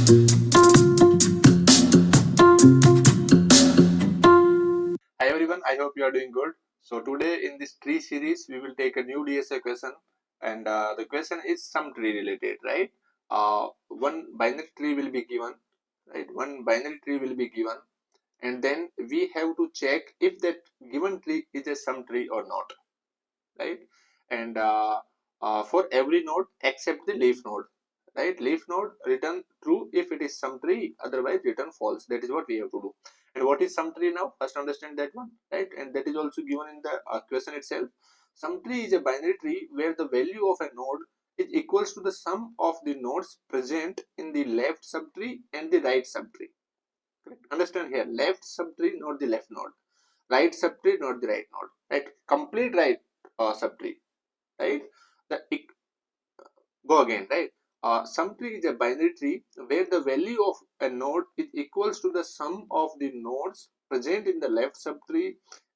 Hi everyone, I hope you are doing good. So today in this tree series, we will take a new DSA question, and the question is some tree related, right? One binary tree will be given, right? One binary tree will be given, and then we have to check if that given tree is a sum tree or not, right? And for every node except the leaf node, right? Leaf node return true if it is sum tree, otherwise return false. That is what we have to do. And what is sum tree now? First understand that one, right? And that is also given in the question itself. Sum tree is a binary tree where the value of a node is equals to the sum of the nodes present in the left subtree and the right subtree. Correct? Understand here, left subtree, not the left node. Right subtree, not the right node. Right? Complete right subtree. Right? The go again, right? Sum tree is a binary tree where the value of a node is equals to the sum of the nodes present in the left subtree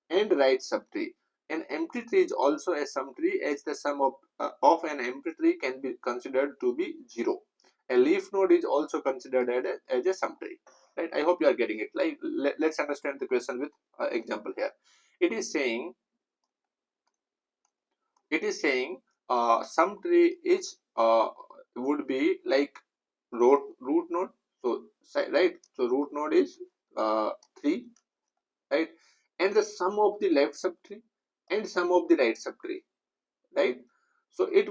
and right subtree. An empty tree is also a sum tree, as the sum of an empty tree can be considered to be 0. A leaf node is also considered as a sum tree. Right? I hope you are getting it. Like, let's understand the question with example here. It is saying sum tree is would be like root node. So right, so root node is 3, right? And the sum of the left subtree and sum of the right subtree, right? So it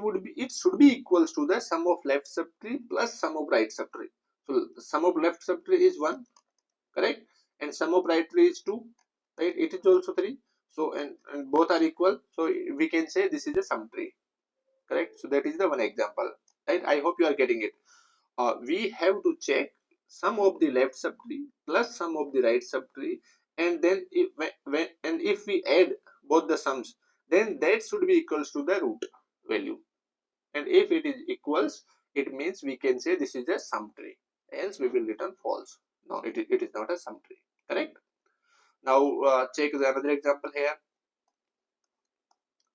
should be equals to the sum of left subtree plus sum of right subtree. So sum of left subtree is 1, correct? And sum of right tree is 2, right? It is also 3. So and both are equal, so we can say this is a sum tree. Correct? So that is the one example, right? I hope you are getting it. We have to check sum of the left subtree plus sum of the right subtree, and then if we add both the sums, then that should be equals to the root value. And if it is equals, it means we can say this is a sum tree, else we will return false. No, it is not a sum tree. Correct? Now check the another example here,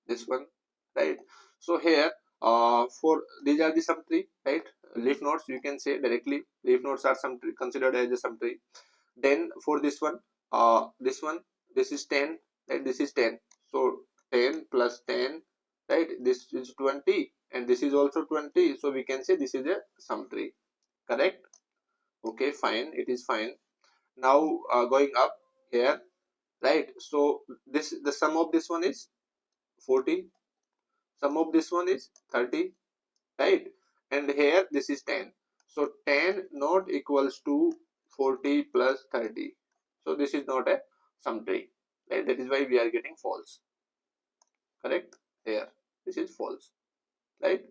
this one, right? So here for these are the sum tree, right? Leaf nodes, you can say directly leaf nodes are sum tree, considered as a sum tree. Then for this one, this is 10, right? This is 10, so 10 plus 10, right? This is 20, and this is also 20, so we can say this is a sum tree. Correct? Okay, fine, it is fine. Now going up here, right? So this, the sum of this one is 40, sum of this one is 30, right? And here this is 10, so 10 not equals to 40 plus 30, so this is not a sum tree, right? That is why we are getting false. Correct? Here this is false, right?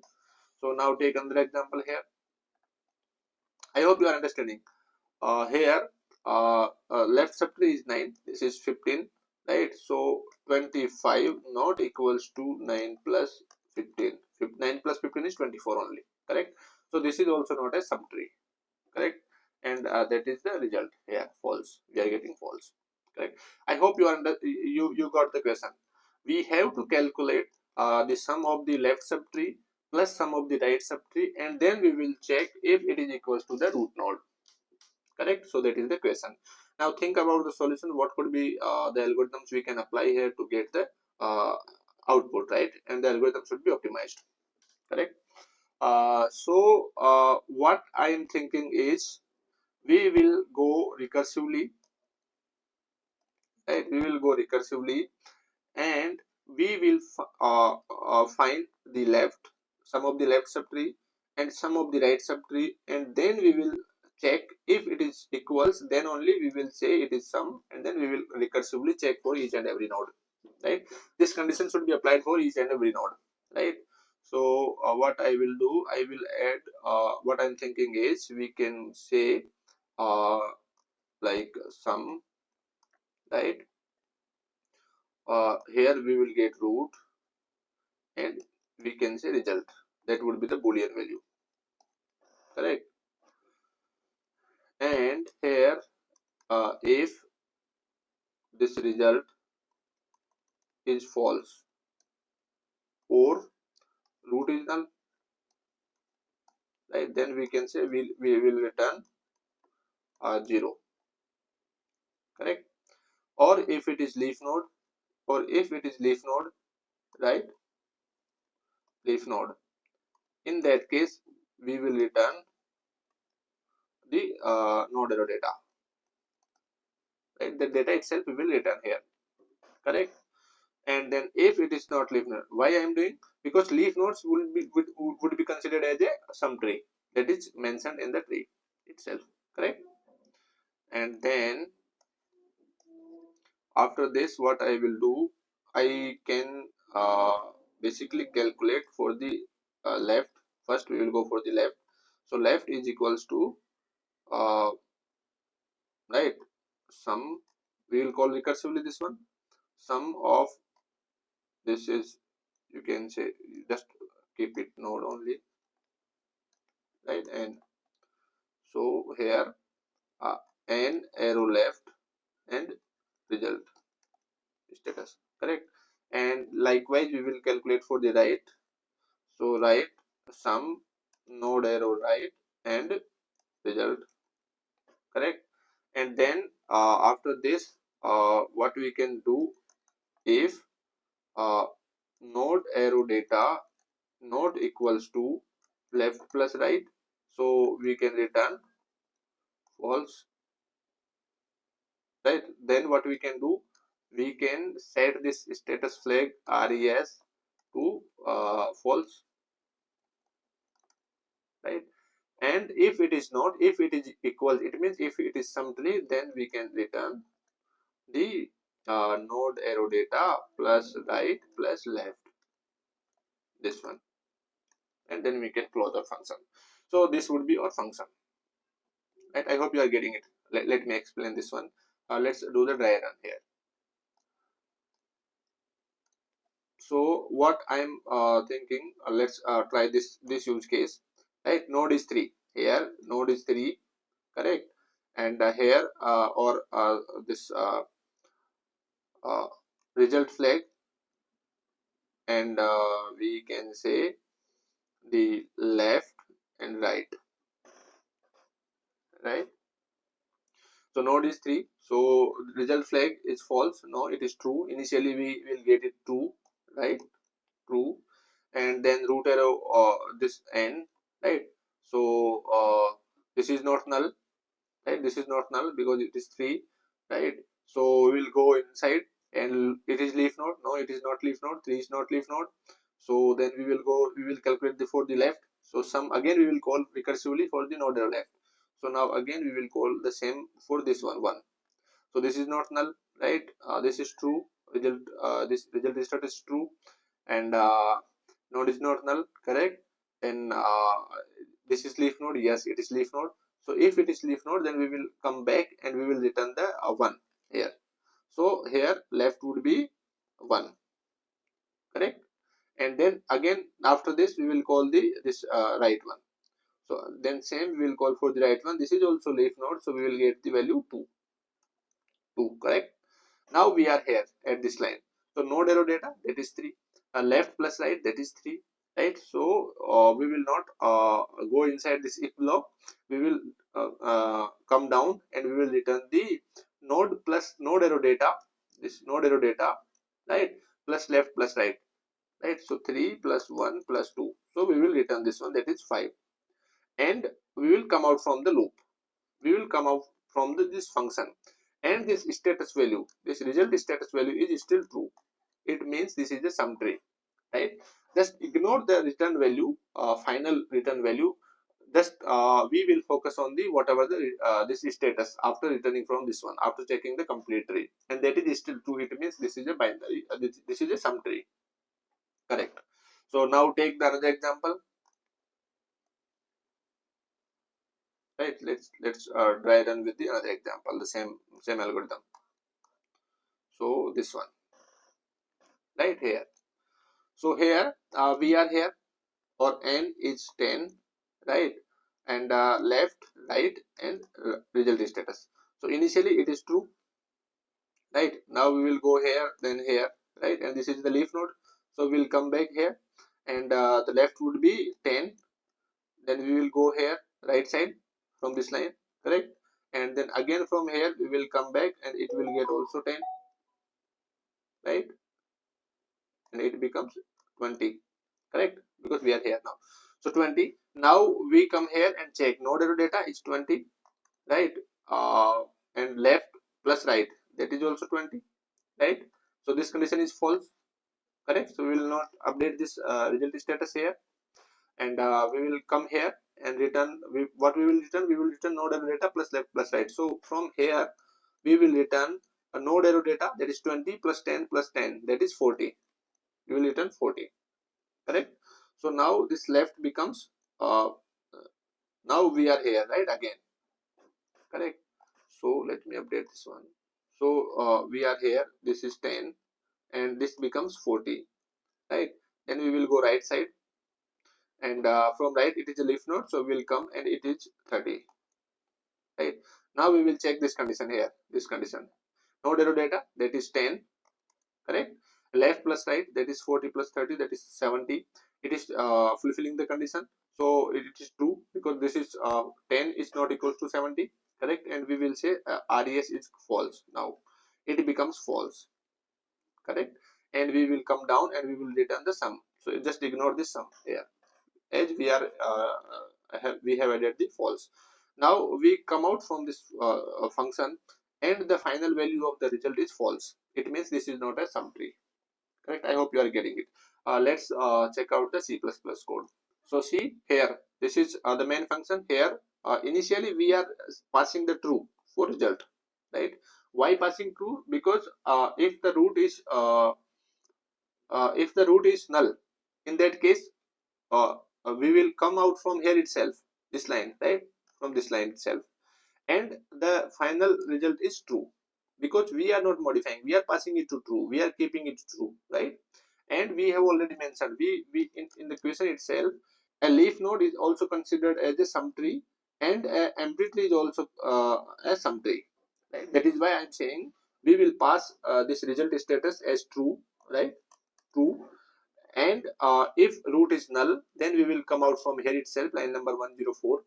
So now take another example here. I hope you are understanding. Here left subtree is 9, this is 15, right? So 25 not equals to 9 plus 15. 9 plus 15 is 24 only. Correct? So this is also not a sum tree. Correct? And that is the result here, false. We are getting false. Correct? I hope you got the question. We have to calculate the sum of the left subtree plus sum of the right subtree, and then we will check if it is equals to the root node. Correct? So that is the question. Now think about the solution. What could be the algorithms we can apply here to get the output, right? And the algorithm should be optimized. Correct? What I am thinking is we will go recursively, right? We will go recursively, and we will find the sum of the left subtree and sum of the right subtree, and then we will check if it is equals, then only we will say it is sum, and then we will recursively check for each and every node, right? This condition should be applied for each and every node, right? So what I will do, I will add what I'm thinking is we can say like sum, right? Here we will get root, and we can say result, that would be the boolean value. Correct? And here if this result is false or root is null, right? Then we can say we will return 0, correct? Or if it is leaf node, right, leaf node, in that case we will return the node arrow data, right? The data itself we will return here, correct? And then if it is not leaf node, why I am doing, because leaf nodes would be considered as a some tree that is mentioned in the tree itself, correct? And then after this, what I will do, I can basically calculate for the left. First we will go for the left. So left is equals to right, sum, we will call recursively this one, sum of, this is, you can say, just keep it node only, right? And so here n arrow left and result status, correct? And likewise we will calculate for the right. So right, sum node arrow right and result, correct? And then after this, what we can do, if node arrow data not equals to left plus right, so we can return false, right? Then what we can do, we can set this status flag res to false, right? And if it is not, if it is equal, it means if it is some tree, then we can return the node arrow data plus right plus left, this one, and then we can close our function. So this would be our function, right? I hope you are getting it. Let me explain this one. Let's do the dry run here. So what I'm thinking, let's try this use case, right? Node is 3 here, node is 3, correct? And here or this uh, result flag, and we can say the left and right, right? So node is 3, so result flag is false, no, it is true. Initially we will get it true, right? True. And then root arrow this n, right? So this is not null, right? This is not null because it is 3, right? So we will go inside, and it is leaf node, no, it is not leaf node, 3 is not leaf node. So then we will calculate for the left. So sum, again we will call recursively for the node arrow left. So now again we will call the same for this one, 1. So this is not null, right? This is true, result, this result status is true, and node is not null, correct? And this is leaf node, yes, it is leaf node. So if it is leaf node, then we will come back and we will return the 1 here. So here left would be 1, correct? And then again after this we will call the this right one. So then same we will call for the right one. This is also leaf node, so we will get the value 2, correct? Now we are here at this line. So node arrow data, that is 3, left plus right, that is 3, right? So we will not go inside this if block. We will come down and we will return the node plus node arrow data, this node arrow data, right, plus left plus right, right? So 3 plus 1 plus 2, so we will return this one, that is 5, and we will come out from the loop. We will come out from this function, and this status value, this result status value is still true. It means this is a sum tree, right? Just ignore the return value, final return value. Just we will focus on the whatever the this status after returning from this one, after checking the complete tree, and that is still true. It means this is a binary, this is a sum tree, correct? So now take the another example, right? Let's try run with the another example, the same algorithm. So this one, right here. So here we are here, or n is 10, right? And left, right, and result status. So initially it is true, right? Now we will go here, then here, right? And this is the leaf node. So we'll come back here, and the left would be 10, then we will go here right side from this line, correct, and then again from here we will come back and it will get also 10, right, and it becomes 20, correct, because we are here now. So 20. Now we come here and check node arrow data is 20, right, and left plus right, that is also 20, right. So this condition is false, correct. So we will not update this result status here, and we will come here and return. What we will return? We will return node arrow data plus left plus right. So from here we will return a node arrow data, that is 20 plus 10 plus 10, that is 40. We will return 40, correct. So now this left becomes now we are here, right, again, correct. So let me update this one. So we are here, this is 10 and this becomes 40, right. Then we will go right side, and from right it is a leaf node, so we will come and it is 30, right. Now we will check this condition here, this condition, node arrow data, that is 10, correct, left plus right, that is 40 plus 30, that is 70. It is fulfilling the condition, so it is true, because this is 10 is not equals to 70, correct, and we will say res is false. Now it becomes false, correct, and we will come down and we will return the sum. So just ignore this sum here, as we are we have added the false. Now we come out from this function and the final value of the result is false. It means this is not a sum tree, correct. I hope you are getting it. Let's check out the C++ code. So see here, this is the main function here. Initially we are passing the true for result, right. Why passing true? Because if the root is null, in that case we will come out from here itself, this line, right, from this line itself, and the final result is true, because we are not modifying, we are passing it to true, we are keeping it true, right. And we have already mentioned, we in the question itself, a leaf node is also considered as a sum tree, and a empty tree is also a sum tree, right. That is why I am saying we will pass this result status as true, right, true. And if root is null, then we will come out from here itself, line number 104,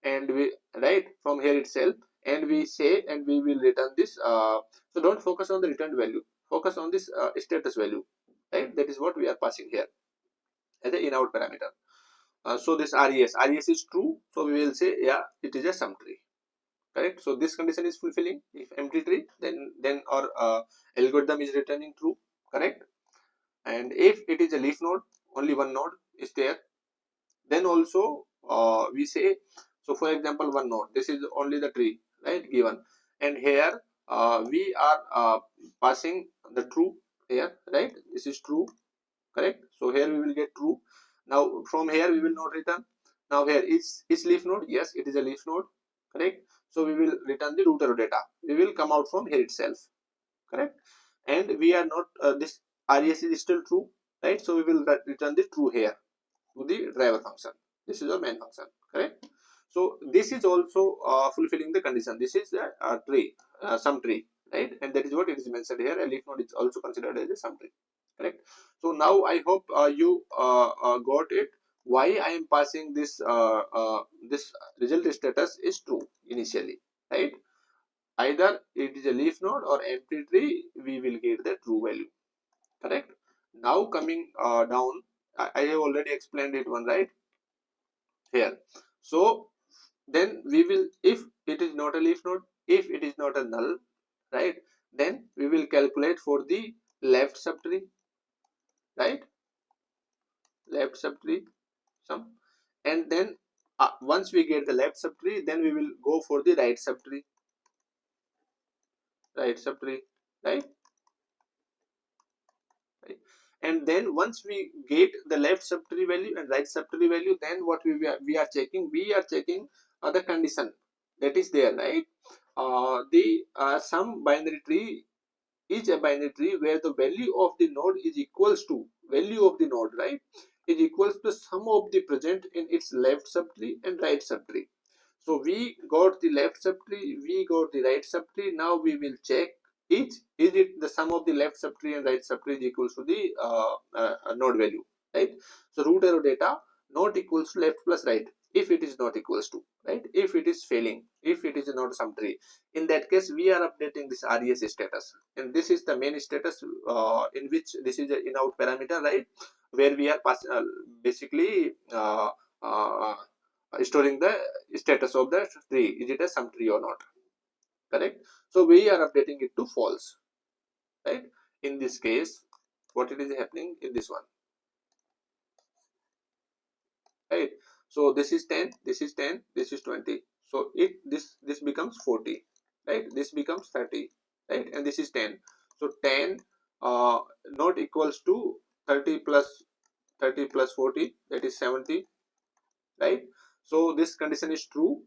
and we right from here itself, and we say, and we will return this. So don't focus on the returned value, focus on this status value, right. That is what we are passing here as the in-out parameter. So this res is true, so we will say yeah, it is a sum tree, correct. So this condition is fulfilling. If empty tree, then our algorithm is returning true, correct. And if it is a leaf node, only one node is there, then also we say, so for example, one node, this is only the tree, right, given, and here we are passing the true here, right, this is true, correct. So here we will get true. Now from here we will not return. Now here is leaf node, yes, it is a leaf node, correct. So we will return the root arrow data, we will come out from here itself, correct. And we are not this res is still true, right. So we will return the true here to the driver function. This is our main function, correct. So this is also fulfilling the condition. This is a tree, sum tree, right, and that is what it is mentioned here. A leaf node is also considered as a sum tree, correct. So now I hope you got it, why I am passing this this result status is true initially, right. Either it is a leaf node or empty tree, we will get the true value, correct. Now coming down, I have already explained it one, right, here. So then we will, if it is not a leaf node, if it is not a null, right, then we will calculate for the left subtree, right, left subtree sum, and then once we get the left subtree, then we will go for the right subtree, right subtree, right. Right. And then once we get the left subtree value and right subtree value, then what we are checking, the condition that is there, right. The some binary tree is a binary tree where the value of the node is equals to value of the node, right, is equals to sum of the present in its left subtree and right subtree. So we got the left subtree, we got the right subtree. Now we will check is it the sum of the left subtree and right subtree is equals to the node value, right. So root arrow data not equals to left plus right. if it is not equals to, right, if it is failing, if it is not some tree, in that case we are updating this res status, and this is the main status in which this is a in out parameter, right, where we are basically uh, storing the status of the tree, is it a some tree or not, correct. So we are updating it to false, right. In this case what it is happening in this one, right. So this is 10, this is 10, this is 20, so this becomes 40, right, this becomes 30, right, and this is 10. So 10 not equals to 30 plus 30 plus 40, that is 70, right. So this condition is true,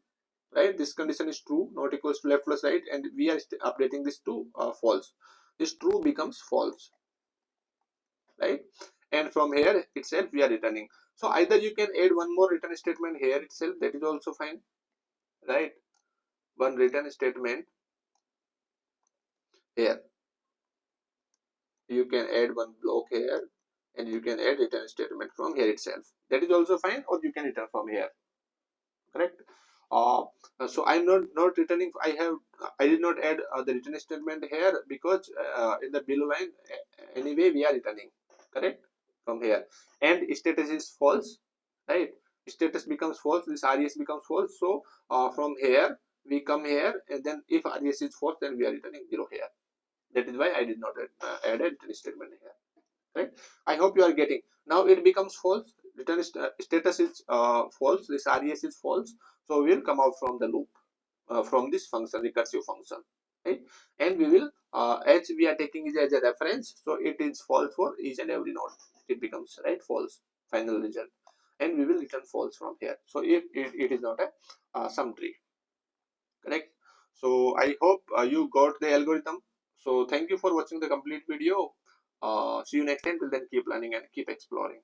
right, this condition is true, not equals to left plus right, and we are updating this to false. This true becomes false, right, and from here itself we are returning. So either you can add one more return statement here itself, that is also fine, right, one return statement here, you can add one block here, and you can add return statement from here itself, that is also fine, or you can return from here, correct. uh, so I'm not returning, I did not add the return statement here because in the below line anyway we are returning, correct, from here, and status is false, right, status becomes false, this res becomes false. So from here we come here, and then if res is false, then we are returning 0 here, that is why I did not add a return statement here, right. I hope you are getting. Now it becomes false, return status is false, this res is false, so we will come out from the loop from this function, recursive function, right, and we will as we are taking it as a reference, so it is false for each and every node, it becomes, right, false final result, and we will return false from here. So if it is not a sum tree, correct. So I hope you got the algorithm. So thank you for watching the complete video. See you next time. Till then, keep learning and keep exploring.